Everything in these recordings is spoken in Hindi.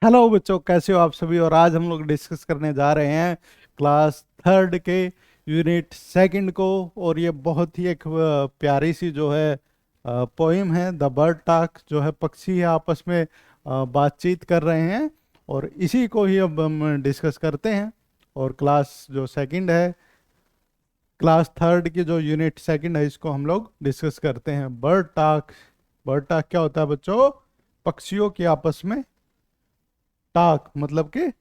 हेलो बच्चों, कैसे हो आप सभी। और आज हम लोग डिस्कस करने जा रहे हैं क्लास थर्ड के यूनिट सेकंड को। और ये बहुत ही एक प्यारी सी जो है पोइम है, द बर्ड टॉक। जो है पक्षी है आपस में बातचीत कर रहे हैं, और इसी को ही अब हम डिस्कस करते हैं। और क्लास जो सेकंड है, क्लास थर्ड की जो यूनिट सेकंड है, इसको हम लोग डिस्कस करते हैं। Bird talk. बर्ड टॉक क्या होता है बच्चों? पक्षियों की आपस में टॉक मतलब कि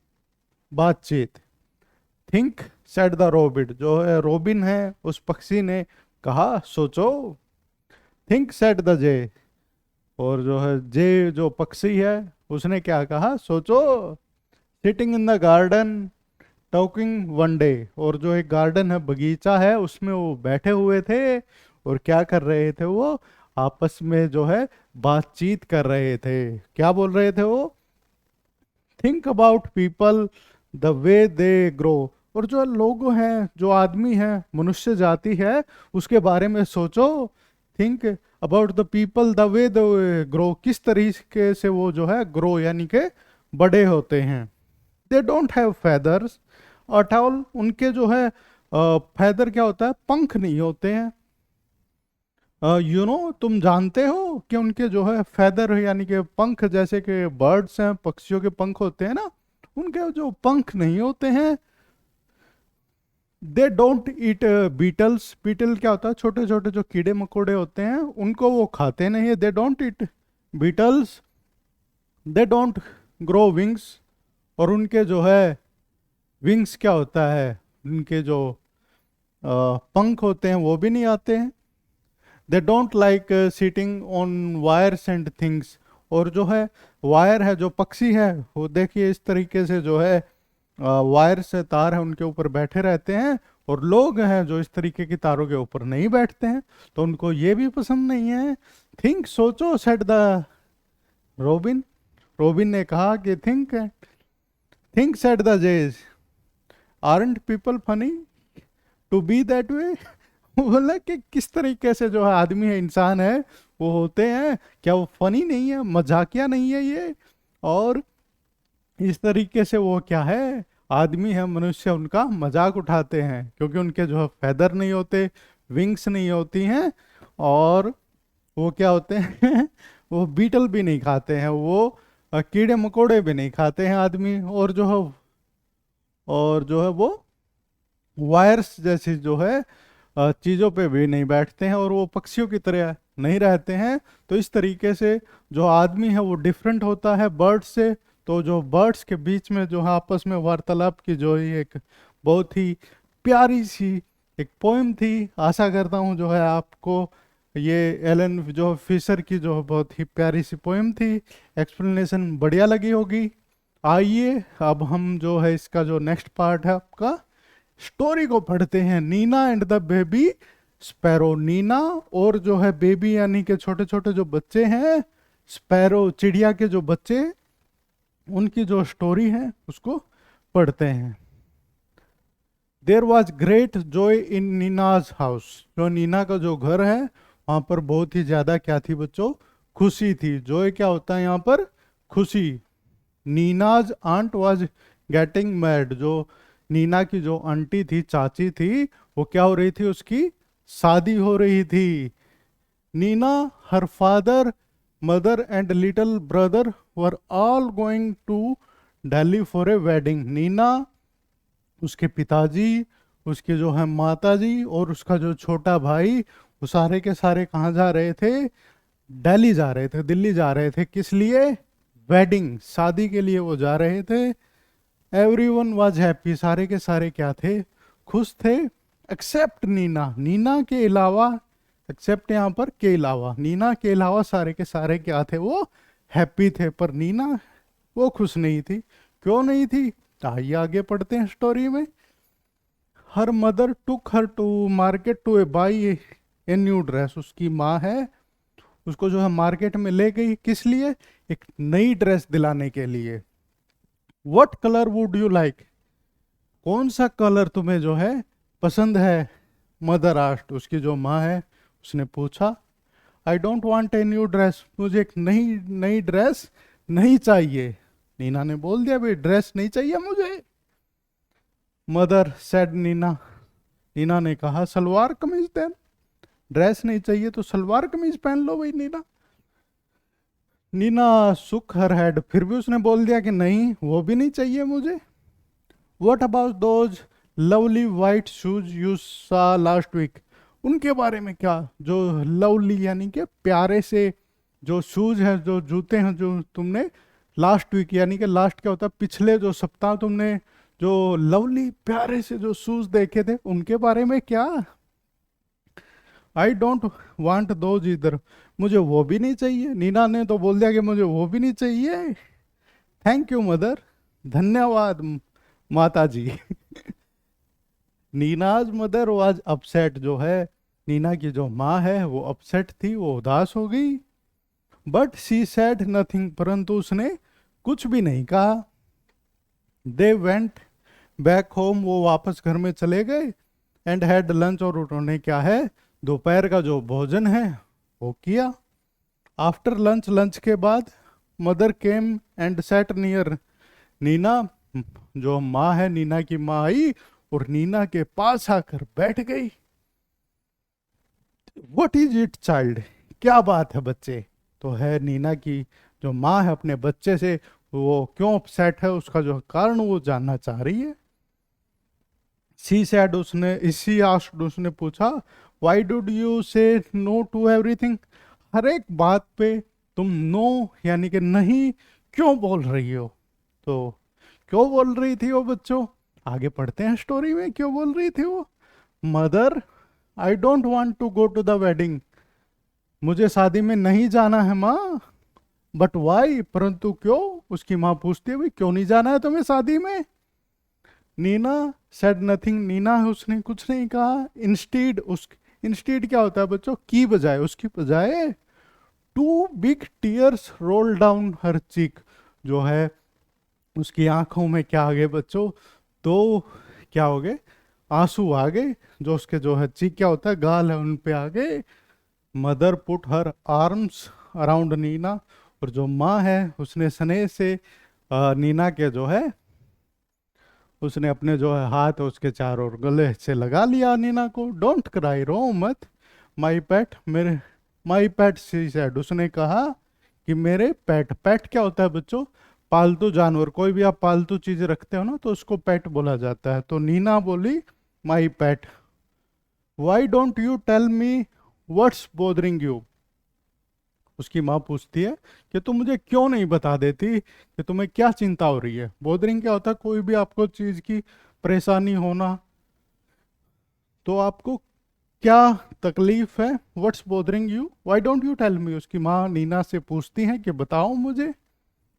बातचीत। थिंक सेड द रोबिन, जो है रोबिन है उस पक्षी ने कहा, सोचो। थिंक सेड द जे, और जो है जे जो पक्षी है उसने क्या कहा, सोचो। Sitting in the garden talking one day, और जो एक गार्डन है, बगीचा है, उसमें वो बैठे हुए थे। और क्या कर रहे थे वो? आपस में जो है बातचीत कर रहे थे। क्या बोल रहे थे वो? Think about people the way they grow, और जो लोग हैं, जो आदमी है, मनुष्य जाति है, उसके बारे में सोचो। Think about the people the way the grow, किस तरीके से वो जो है ग्रो यानी के बड़े होते हैं। They don't have feathers at all, उनके जो है फेदर क्या होता है, पंख नहीं होते हैं। तुम जानते हो कि उनके जो है फेदर यानी कि पंख, जैसे कि बर्ड्स हैं, पक्षियों के पंख होते हैं ना, उनके जो पंख नहीं होते हैं। They don't eat beetles, beetle क्या होता है, छोटे छोटे जो कीड़े मकोड़े होते हैं, उनको वो खाते नहीं है। दे don't eat Beatles. They don't grow wings, और उनके जो है विंग्स क्या होता है, उनके जो पंख होते हैं वो भी नहीं आते हैं। They don't like sitting on wires and things, और जो है वायर है, जो पक्षी है, वो देखिए इस तरीके से जो है वायर से तार है उनके ऊपर बैठे रहते हैं। और लोग हैं जो इस तरीके की तारों के ऊपर नहीं बैठते हैं, तो उनको ये भी पसंद नहीं है। थिंक सोचो सेड द रोबिन, रोबिन ने कहा कि थिंक थिंक सेड द जेज, aren't people funny to be that way. बोला कि किस तरीके से जो है आदमी है, इंसान है, वो होते हैं, क्या वो फनी नहीं है, मजाकिया नहीं है ये? और इस तरीके से वो क्या है, आदमी है, मनुष्य, उनका मजाक उठाते हैं, क्योंकि उनके जो है फेदर नहीं होते, विंग्स नहीं होती हैं। और वो क्या होते हैं वो बीटल भी नहीं खाते हैं, वो कीड़े मकोड़े भी नहीं खाते हैं आदमी। और जो है वो वायर्स जैसी जो है चीज़ों पे भी नहीं बैठते हैं, और वो पक्षियों की तरह नहीं रहते हैं। तो इस तरीके से जो आदमी है वो डिफरेंट होता है बर्ड्स से। तो जो बर्ड्स के बीच में जो है आपस में वार्तालाप की जो है एक बहुत ही प्यारी सी एक पोएम थी। आशा करता हूँ जो है आपको ये एलन जो फिशर की जो है बहुत ही प्यारी सी पोएम थी, एक्सप्लेनेशन बढ़िया लगी होगी। आइए अब हम जो है इसका जो नेक्स्ट पार्ट है आपका, स्टोरी को पढ़ते हैं। Nina and the baby sparrow, Nina और जो है बेबी यानी के छोटे छोटे जो बच्चे हैं, स्पैरो चिड़िया के जो बच्चे, उनकी जो स्टोरी है उसको पढ़ते हैं। There was great joy in Nina's house, जो नीना का जो घर है वहां पर बहुत ही ज्यादा क्या थी बच्चों, खुशी थी। जॉय क्या होता है यहाँ पर, खुशी। Nina's aunt was getting married, जो नीना की जो आंटी थी, चाची थी, वो क्या हो रही थी, उसकी शादी हो रही थी। Nina, her father, mother and little brother were all going to Delhi for a wedding. Nina, उसके पिताजी, उसके जो है माताजी और उसका जो छोटा भाई, वो सारे के सारे कहाँ जा रहे थे, दिल्ली जा रहे थे, दिल्ली जा रहे थे। किस लिए? वेडिंग, शादी के लिए वो जा रहे थे। एवरीवन वाज हैप्पी, सारे के सारे क्या थे, खुश थे। एक्सेप्ट नीना, नीना के अलावा, एक्सेप्ट यहाँ पर के अलावा, नीना के अलावा सारे के सारे क्या थे, वो हैप्पी थे। पर नीना वो खुश नहीं थी। क्यों नहीं थी? आइए आगे पढ़ते हैं स्टोरी में। Her mother took her to market to a buy a new dress, उसकी माँ है, उसको जो है मार्केट में ले गई, किस लिए? एक नई ड्रेस दिलाने के लिए। What colour would you like, कौन सा कलर तुम्हें जो है पसंद है? मदर आस्ट, उसकी जो माँ है उसने पूछा। आई don't want a new dress, मुझे एक नई नई ड्रेस नहीं चाहिए। नीना ने बोल दिया भाई ड्रेस नहीं चाहिए मुझे। मदर सेड नीना, नीना ने कहा सलवार कमीज देन, ड्रेस नहीं चाहिए तो सलवार कमीज पहन लो भाई नीना। नीना सुक हर हेड, फिर भी उसने बोल दिया कि नहीं वो भी नहीं चाहिए मुझे। What about those lovely white shoes you सा लास्ट वीक, उनके बारे में क्या, जो लवली यानी कि प्यारे से जो शूज हैं, जो जूते हैं जो तुमने लास्ट वीक, यानी कि लास्ट क्या होता है, पिछले जो सप्ताह तुमने जो लवली प्यारे से जो शूज देखे थे उनके बारे में क्या। आई डोंट वांट दोज इधर, मुझे वो भी नहीं चाहिए। नीना ने तो बोल दिया कि मुझे वो भी नहीं चाहिए। थैंक यू मदर, धन्यवाद माता जी। नीनाज मदर वाज अपसेट, जो है नीना की जो माँ है वो अपसेट थी, वो उदास हो गई। बट शी सेड नथिंग, परंतु उसने कुछ भी नहीं कहा। दे वेंट बैक होम, वो वापस घर में चले गए। एंड हैड लंच, और उन्होंने क्या है दोपहर का जो भोजन है वो किया। आफ्टर लंच, लंच के बाद mother came and sat near Nina, जो माँ है नीना की माँ आई और नीना के पास आकर बैठ गई। व्हाट इज इट चाइल्ड, क्या बात है बच्चे। तो है नीना की जो माँ है अपने बच्चे से वो क्यों अपसेट है, उसका जो कारण वो जानना चाह रही है। सी सैड, उसने इसी आस्क्ड, उसने पूछा व्हाई डूड यू से नो टू एवरीथिंग, हर एक बात पे तुम नो यानी कि नहीं क्यों बोल रही हो। तो क्यों बोल रही थी वो बच्चों, आगे पढ़ते हैं स्टोरी में क्यों बोल रही थी वो। Mother I don't want to go to the wedding, मुझे शादी में नहीं जाना है माँ। बट वाई, परंतु क्यों, उसकी माँ पूछती है भाई क्यों नहीं जाना है तुम्हें शादी में। नीना सेड नथिंग, नीना है उसने कुछ नहीं कहा। इंस्टीड, उस इंस्टीड क्या होता है बच्चों, की बजाय, उसकी बजाय two big tears roll down her cheek, जो है उसकी आंखों में क्या आ गए बच्चों, तो क्या हो गए आंसू आ गए, जो उसके जो है चीक क्या होता है गाल है उन पे आ गए। Mother put her arms around Nina, और जो माँ है उसने स्नेह से नीना के जो है उसने अपने जो है हाथ उसके चारों ओर गले से लगा लिया नीना को। डोंट क्राई, रो मत, माई पेट, मेरे माई पेट सी सेड, उसने कहा कि मेरे पेट, पेट क्या होता है बच्चों, पालतू जानवर, कोई भी आप पालतू चीज रखते हो ना तो उसको पेट बोला जाता है। तो नीना बोली my pet. Why don't you tell me what's bothering you, उसकी माँ पूछती है कि तुम मुझे क्यों नहीं बता देती कि तुम्हें क्या चिंता हो रही है। बोदरिंग क्या होता है, कोई भी आपको चीज की परेशानी होना, तो आपको क्या तकलीफ है, what's bothering you, why don't you tell me, उसकी माँ नीना से पूछती हैं कि बताओ मुझे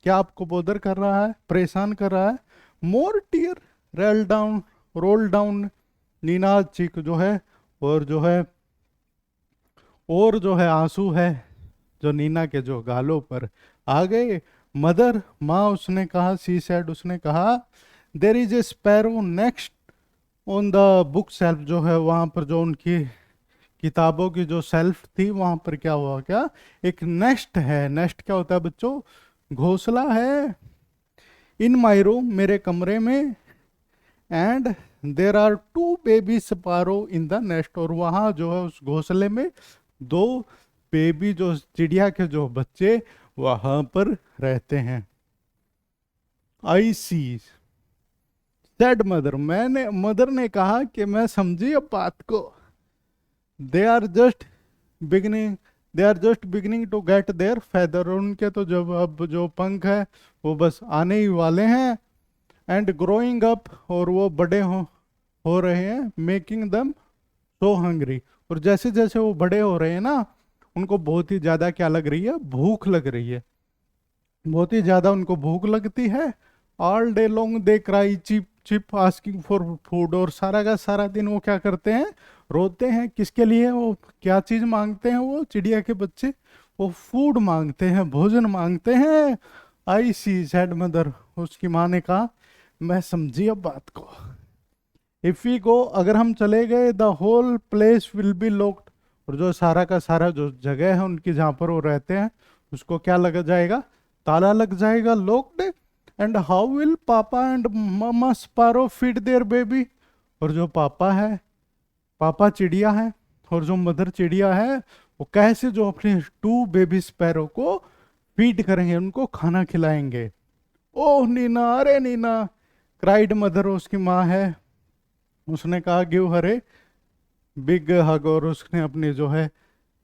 क्या आपको बोदर कर रहा है, परेशान कर रहा है। मोर टीयर रोल डाउन नीना चीक, जो है और जो है और जो है आंसू है जो नीना के जो गालों पर आ गए। मदर, माँ उसने कहा, सी सेड उसने कहा, there is a sparrow next on the book shelf, जो है वहां पर जो उनकी किताबों की जो सेल्फ थी वहां पर क्या हुआ, क्या एक नेस्ट है। नेस्ट क्या होता है बच्चों, घोंसला है। इन माई रूम, मेरे कमरे में। And there are two baby sparrow in the nest, और वहां जो है उस घोंसले में दो बेबी जो चिड़िया के जो बच्चे वहां पर रहते हैं। I see said mother, mother ने कहा कि मैं समझी अब बात को। They are just beginning they are just beginning to get their feather, उनके तो जब अब जो पंख है वो बस आने ही वाले हैं। एंड ग्रोइंग अप, और वो बड़े हो रहे हैं। मेकिंग दम सो हंग्री, और जैसे जैसे वो बड़े हो रहे हैं ना उनको बहुत ही ज्यादा क्या लग रही है, भूख लग रही है, बहुत ही ज्यादा उनको भूख लगती है। All day long they cry chip chip asking for food, और सारा का सारा दिन वो क्या करते हैं, रोते हैं, किसके लिए, वो क्या चीज मांगते हैं, वो चिड़िया के बच्चे वो फूड मांगते हैं, भोजन मांगते हैं। आई सी सेड मदर, उसकी माँ ने कहा मैं समझी अब बात को। इफ वी गो, अगर हम चले गए, the whole place will be locked, और जो सारा का सारा जो जगह है उनकी जहाँ पर वो रहते हैं उसको क्या लग जाएगा, ताला लग जाएगा, locked. And how will papa and mamma sparrow feed their baby. और जो पापा है, पापा चिड़िया है, और जो मदर चिड़िया है, वो कैसे जो अपने टू बेबी स्पैरो को फीड करेंगे, उनको खाना खिलाएंगे। ओह नीना, अरे नीना, क्राइड मदर, उसकी माँ है, उसने कहा गिव हर ए बिग हग, और उसने अपनी जो है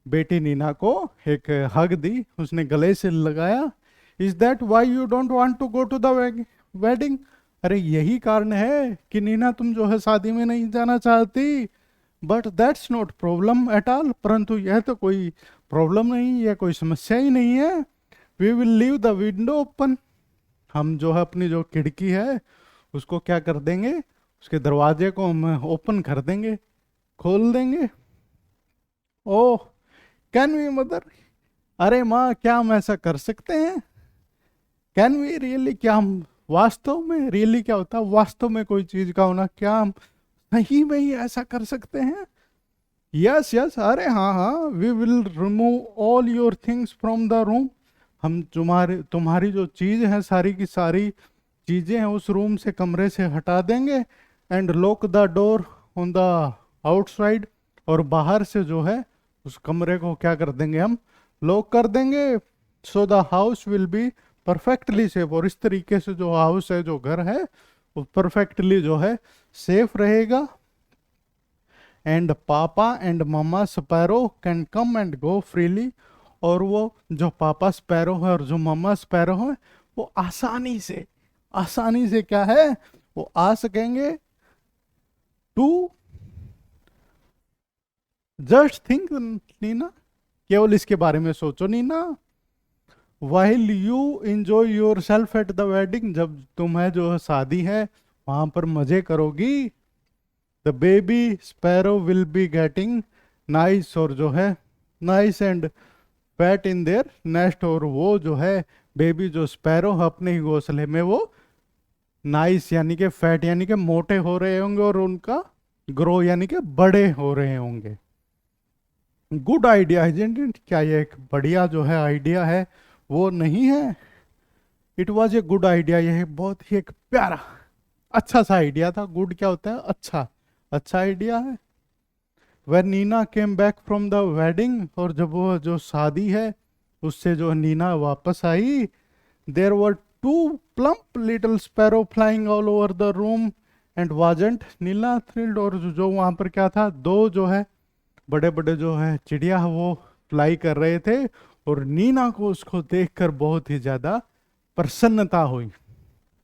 बेटी नीना को एक हग दी, उसने गले से लगाया। Is that why you don't want to go to the wedding. अरे यही कारण है कि नीना तुम जो है शादी में नहीं जाना चाहती। But that's not problem at all, परंतु यह तो कोई प्रॉब्लम नहीं, यह कोई समस्या ही नहीं है। We will leave the window open, हम जो है अपनी जो खिड़की है उसको क्या कर देंगे, उसके दरवाजे को हम ओपन कर देंगे, खोल देंगे। ओह कैन वी मदर, अरे माँ क्या हम ऐसा कर सकते हैं। कैन वी रियली, क्या हम वास्तव में, रियली क्या होता है वास्तव में कोई चीज का होना, क्या हम सही में ही ऐसा कर सकते हैं। यस यस, अरे हाँ हाँ, we will remove all your things from the room, हम तुम्हारी तुम्हारी जो चीज है, सारी की सारी चीजें हैं उस रूम से, कमरे से हटा देंगे। And lock the door on the outside, और बाहर से जो है उस कमरे को क्या कर देंगे, हम लॉक कर देंगे। So the house will be perfectly safe, और इस तरीके से जो हाउस है, जो घर है, वो परफेक्टली जो है सेफ रहेगा। And papa and mamma sparrow can come and go freely, और वो जो पापा स्पैरो है और जो मम्मा स्पैरो है, वो आसानी से क्या है, वो आ सकेंगे टू, जस्ट थिंक नीना, केवल इसके बारे में सोचो Nina. While you enjoy yourself at the wedding, जब तुम्हें जो शादी है वहां पर मजे करोगी, the baby sparrow will be getting nice, और जो है nice and fat in their nest, और वो जो है बेबी जो स्पैरो है अपने ही घोंसले में, वो नाइस यानी कि फैट यानी कि मोटे हो रहे होंगे, और उनका ग्रो यानी कि बड़े हो रहे होंगे। गुड आइडिया है, क्या ये एक बढ़िया जो है आइडिया है, वो नहीं है। It was a good idea, यह बहुत ही एक प्यारा अच्छा सा आइडिया था। गुड क्या होता है, अच्छा, अच्छा आइडिया है। वह Nina came back from the wedding, और जब वो जो शादी है उससे जो नीना वापस आई, there were two plump little sparrow flying all over the room and wasn't Nina thrilled, और जो वहां पर क्या था, दो जो है बड़े बड़े जो है चिड़िया वो फ्लाई कर रहे थे, और नीना को उसको देखकर बहुत ही ज्यादा प्रसन्नता हुई।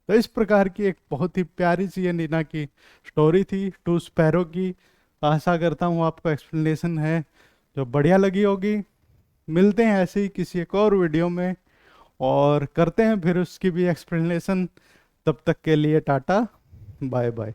तो इस प्रकार की एक बहुत ही प्यारी सी ये नीना की स्टोरी थी, टू स्पैरो की। आशा करता हूँ आपको एक्सप्लेनेशन है जो बढ़िया लगी होगी। मिलते हैं ऐसे ही किसी एक और वीडियो में, और करते हैं फिर उसकी भी एक्सप्लेनेशन। तब तक के लिए टाटा, बाय बाय।